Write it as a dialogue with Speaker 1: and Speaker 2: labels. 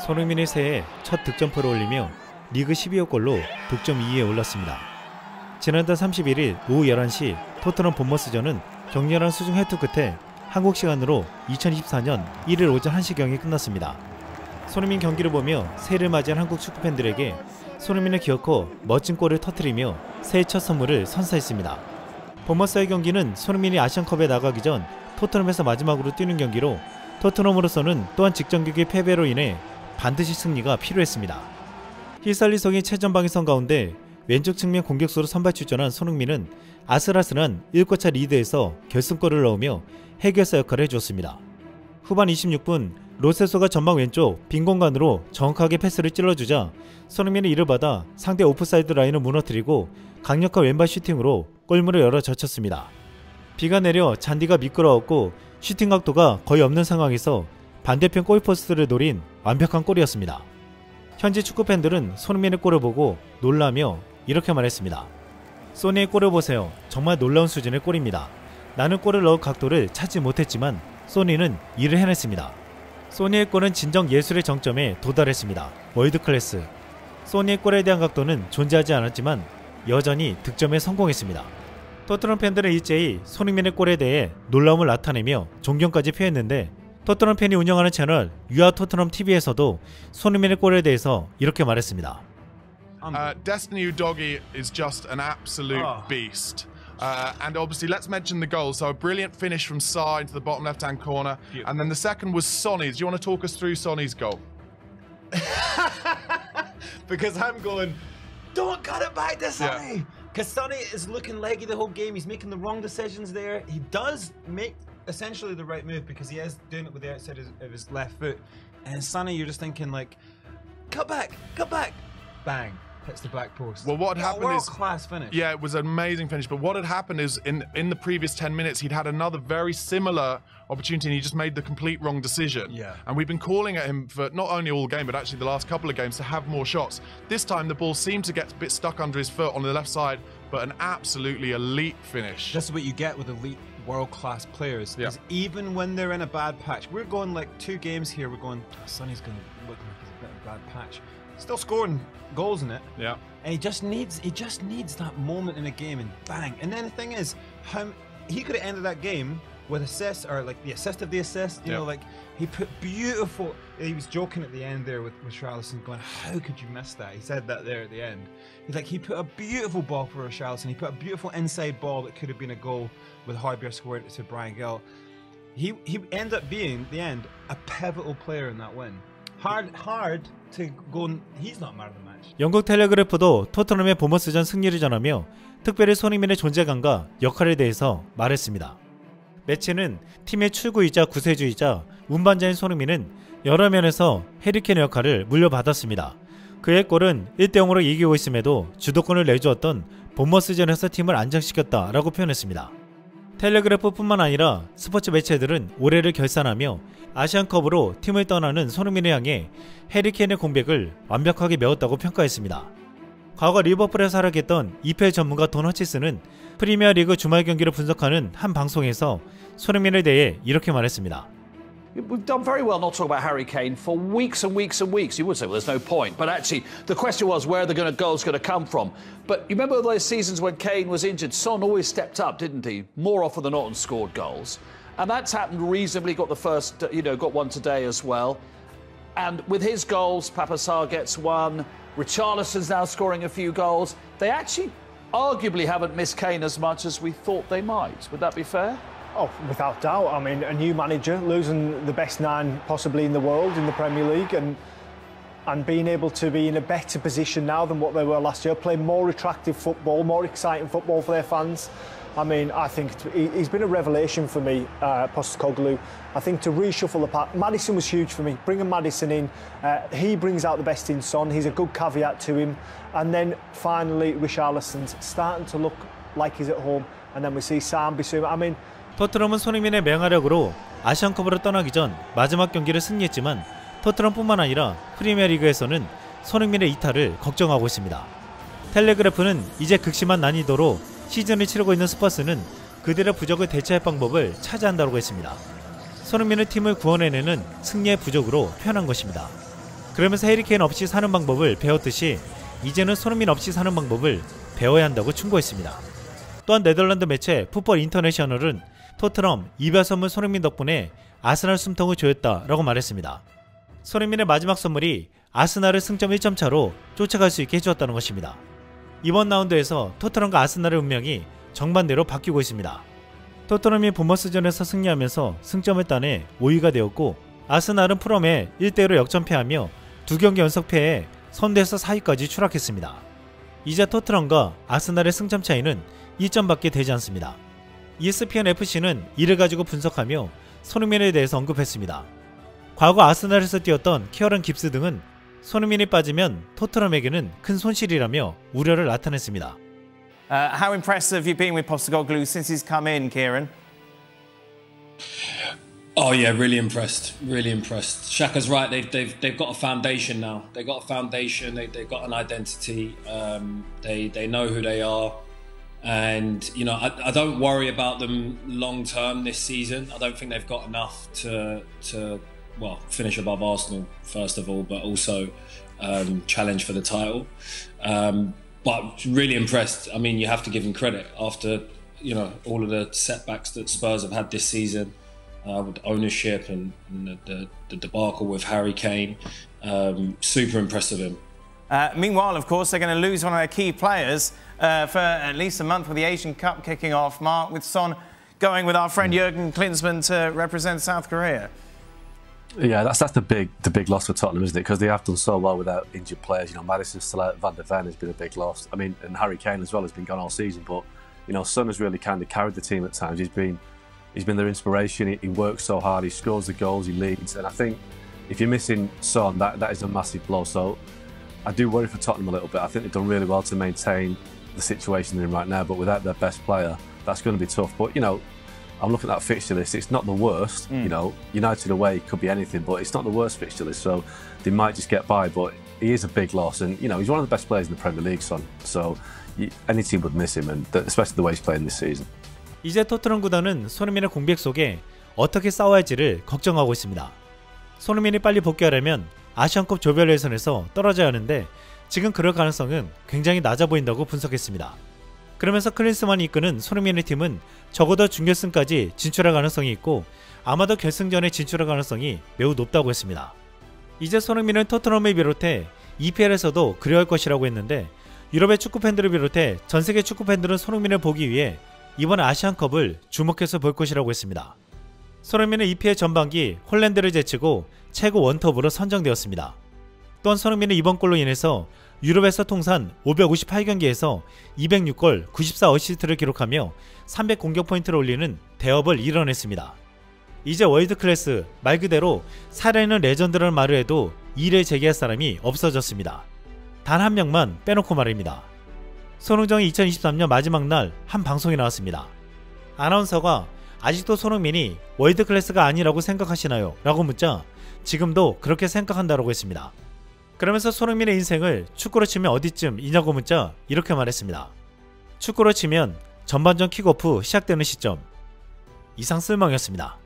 Speaker 1: 손흥민의 새해 첫 득점포를 올리며 리그 12호 골로 득점 2위에 올랐습니다. 지난달 31일 오후 11시 토트넘 본머스전은 격렬한 수중 해투 끝에 한국 시간으로 2024년 1일 오전 1시경에 끝났습니다. 손흥민 경기를 보며 새해를 맞이한 한국 축구팬들에게 손흥민을 기어코 멋진 골을 터뜨리며 새해 첫 선물을 선사했습니다. 본머스의 경기는 손흥민이 아시안컵에 나가기 전 토트넘에서 마지막으로 뛰는 경기로 토트넘으로서는 또한 직전 경기 패배로 인해 반드시 승리가 필요했습니다. 히살리송이 최전방위선 가운데 왼쪽 측면 공격수로 선발 출전한 손흥민은 아슬아슬한 1골차 리드에서 결승골을 넣으며 해결사 역할을 해주었습니다. 후반 26분 로세소가 전방 왼쪽 빈 공간으로 정확하게 패스를 찔러주자 손흥민은 이를 받아 상대 오프사이드 라인을 무너뜨리고 강력한 왼발 슈팅으로 골문을 열어 젖혔습니다. 비가 내려 잔디가 미끄러웠고 슈팅 각도가 거의 없는 상황에서 반대편 골포스트를 노린 완벽한 골이었습니다. 현지 축구팬들은 손흥민의 골을 보고 놀라며 이렇게 말했습니다. 소니의 골을 보세요. 정말 놀라운 수준의 골입니다. 나는 골을 넣을 각도를 찾지 못했지만 소니는 이를 해냈습니다. 소니의 골은 진정 예술의 정점에 도달했습니다. 월드클래스. 소니의 골에 대한 각도는 존재하지 않았지만 여전히 득점에 성공했습니다. 토트넘 팬들은 일제히 손흥민의 골에 대해 놀라움을 나타내며 존경까지 표했는데 토트넘 팬이 운영하는 채널 유아 토트넘 TV에서도 손흥민의 골에 대해서 이렇게 말했습니다.
Speaker 2: Destiny Udogie is just an absolute beast. And obviously, let's mention the goals. So a brilliant finish from Sarr into the bottom left-hand corner. And then the second was Sonny's. Do you want to talk us through Sonny's goal?
Speaker 3: Because I'm going, don't cut it back to Sonny. Because Sonny is looking leggy the whole game. He's making the wrong decisions there. He does make essentially the right move because he is doing it with the outside of his left foot. And Sonny, you're just thinking like, cut back, bang. Hits the back post.
Speaker 2: Well, what happened is
Speaker 3: world-class finish.
Speaker 2: Yeah, it was an amazing finish. But what had happened is in the previous 10 minutes, he'd had another very similar opportunity, and he just made the complete wrong decision.
Speaker 3: Yeah.
Speaker 2: And we've been calling at him for not only all game, but actually the last couple of games to have more shots. This time, the ball seemed to get a bit stuck under his foot on the left side, but an absolutely elite finish.
Speaker 3: This is what you get with elite world-class players. Is even when they're in a bad patch, we're going like 2 games here. We're going, Sonny's going to look like he's a bit of a bad patch. Still scoring goals in it.
Speaker 2: Yeah.
Speaker 3: And he just needs that moment in a game and bang. And then the thing is, he could have ended that game with assists or like the assist of the assist. You know, like he put beautiful. He was joking at the end there with Richarlison, going, "How could you miss that?" He said that there at the end. He's like, he put a beautiful ball for Richarlison. He put a beautiful inside ball that could have been a goal with Højbjerg scored it to Brian Gill. He ended up being, the end, a pivotal player in that win. Hard to go. He's not man of the match.
Speaker 1: 영국 텔레그래프도 토트넘의 본머스전 승리를 전하며 특별히 손흥민의 존재감과 역할에 대해서 말했습니다. 매치는 팀의 출구이자 구세주이자 운반자인 손흥민은 여러 면에서 해리케인의 역할을 물려받았습니다. 그의 골은 1대0으로 이기고 있음에도 주도권을 내주었던 본머스전에서 팀을 안정시켰다라고 표현했습니다. 텔레그래프뿐만 아니라 스포츠 매체들은 올해를 결산하며 아시안컵으로 팀을 떠나는 손흥민을 향해 해리케인의 공백을 완벽하게 메웠다고 평가했습니다. 과거 리버풀에서 활약했던 EPL 전문가 돈 허치스는 프리미어리그 주말 경기를 분석하는 한 방송에서 손흥민에 대해 이렇게 말했습니다.
Speaker 4: We've done very well not talking about Harry Kane for weeks and weeks and weeks. You would say, well, there's no point. But actually, the question was where are the goals going to come from? But you remember those seasons when Kane was injured? Son always stepped up, didn't he? More often than not and scored goals. And that's happened reasonably. Got the first, got one today as well. And with his goals, Papa Sarr gets one. Richarlison's now scoring a few goals. They actually arguably haven't missed Kane as much as we thought they might. Would that be fair?
Speaker 5: Oh, without doubt. I mean, a new manager, losing the best 9 possibly in the world in the Premier League and being able to be in a better position now than what they were last year, playing more attractive football, more exciting football for their fans. I mean, I think he's been a revelation for me, Postecoglou. I think to reshuffle the pack, Maddison was huge for me. Bringing Maddison in, he brings out the best in Son. He's a good caveat to him. And then finally, Richarlison's starting to look like he's at home. And then we see Sam Bissouma. I mean,
Speaker 1: 토트넘은 손흥민의 맹활약으로 아시안컵으로 떠나기 전 마지막 경기를 승리했지만 토트넘뿐만 아니라 프리미어리그에서는 손흥민의 이탈을 걱정하고 있습니다. 텔레그래프는 이제 극심한 난이도로 시즌을 치르고 있는 스퍼스는 그들의 부족을 대체할 방법을 찾아야 한다고 했습니다. 손흥민의 팀을 구원해내는 승리의 부족으로 표현한 것입니다. 그러면서 해리케인 없이 사는 방법을 배웠듯이 이제는 손흥민 없이 사는 방법을 배워야 한다고 충고했습니다. 또한 네덜란드 매체 풋볼 인터내셔널은 토트넘 이별 선물 손흥민 덕분에 아스날 숨통을 조였다라고 말했습니다. 손흥민의 마지막 선물이 아스날을 승점 1점 차로 쫓아갈 수 있게 해주었다는 것입니다. 이번 라운드에서 토트넘과 아스날의 운명이 정반대로 바뀌고 있습니다. 토트넘이 본머스전에서 승리하면서 승점을 따내 5위가 되었고 아스날은 풀엄에 1대1로 역전패하며 2경기 연속 패에 선두에서 4위까지 추락했습니다. 이제 토트넘과 아스날의 승점 차이는 2점밖에 되지 않습니다. ESPN-FC는 이를 가지고 분석하며 손흥민에 대해서 언급했습니다. 과거 아스날에서 뛰었던 키어런 깁스 등은 손흥민이 빠지면 토트넘에게는 큰 손실이라며 우려를 나타냈습니다.
Speaker 6: How impressed have you been with Postecoglou since he's come in, Kieran?
Speaker 7: Oh yeah, really impressed. Really impressed. Shaka's right. They've got a foundation now. They've got a foundation. They've got an identity. They know who they are, and you know I don't worry about them long term this season. I don't think they've got enough to well finish above Arsenal first of all, but also challenge for the title. But really impressed. I mean, you have to give them credit after all of the setbacks that Spurs have had this season. With ownership and the debacle with Harry Kane. Super impressed with him.
Speaker 6: Meanwhile, of course, they're going to lose one of their key players for at least a month with the Asian Cup kicking off. Mark, with Son going with our friend Jurgen Klinsmann to represent South Korea.
Speaker 8: Yeah, that's the big loss for Tottenham, isn't it? Because they have done so well without injured players. You know, Maddison still out, Van der Ven has been a big loss. I mean, and Harry Kane as well has been gone all season. But Son has really kind of carried the team at times. He's been their inspiration. He works so hard. He scores the goals. He leads. And I think if you're missing Son, that is a massive blow. So I do worry for Tottenham a little bit. I think they've done really well to maintain the situation they're in right now. But without their best player, that's going to be tough. But I'm looking at that fixture list. It's not the worst. United away could be anything, but it's not the worst fixture list. So they might just get by. But he is a big loss, and he's one of the best players in the Premier League, Son. So any team would miss him, and especially the way he's playing this season.
Speaker 1: 이제 토트넘 구단은 손흥민의 공백 속에 어떻게 싸워야 할지를 걱정하고 있습니다. 손흥민이 빨리 복귀하려면 아시안컵 조별 예선에서 떨어져야 하는데 지금 그럴 가능성은 굉장히 낮아 보인다고 분석했습니다. 그러면서 클린스만이 이끄는 손흥민의 팀은 적어도 준결승까지 진출할 가능성이 있고 아마도 결승전에 진출할 가능성이 매우 높다고 했습니다. 이제 손흥민은 토트넘을 비롯해 EPL에서도 그려할 것이라고 했는데 유럽의 축구 팬들을 비롯해 전 세계 축구 팬들은 손흥민을 보기 위해 이번 아시안컵을 주목해서 볼 것이라고 했습니다. 손흥민은 EPL 전반기 홀랜드를 제치고 최고 원톱으로 선정되었습니다. 또한 손흥민은 이번 골로 인해서 유럽에서 통산 558경기에서 206골 94어시스트를 기록하며 300 공격 포인트를 올리는 대업을 이뤄냈습니다. 이제 월드클래스, 말 그대로 살아있는 레전드라는 말을 해도 이를 제기할 사람이 없어졌습니다. 단 한 명만 빼놓고 말입니다. 손흥정이 2023년 마지막 날 한 방송에 나왔습니다. 아나운서가 아직도 손흥민이 월드클래스가 아니라고 생각하시나요? 라고 묻자 지금도 그렇게 생각한다라고 했습니다. 그러면서 손흥민의 인생을 축구로 치면 어디쯤이냐고 묻자 이렇게 말했습니다. 축구로 치면 전반전 킥오프 시작되는 시점. 이상 쓸멍이었습니다.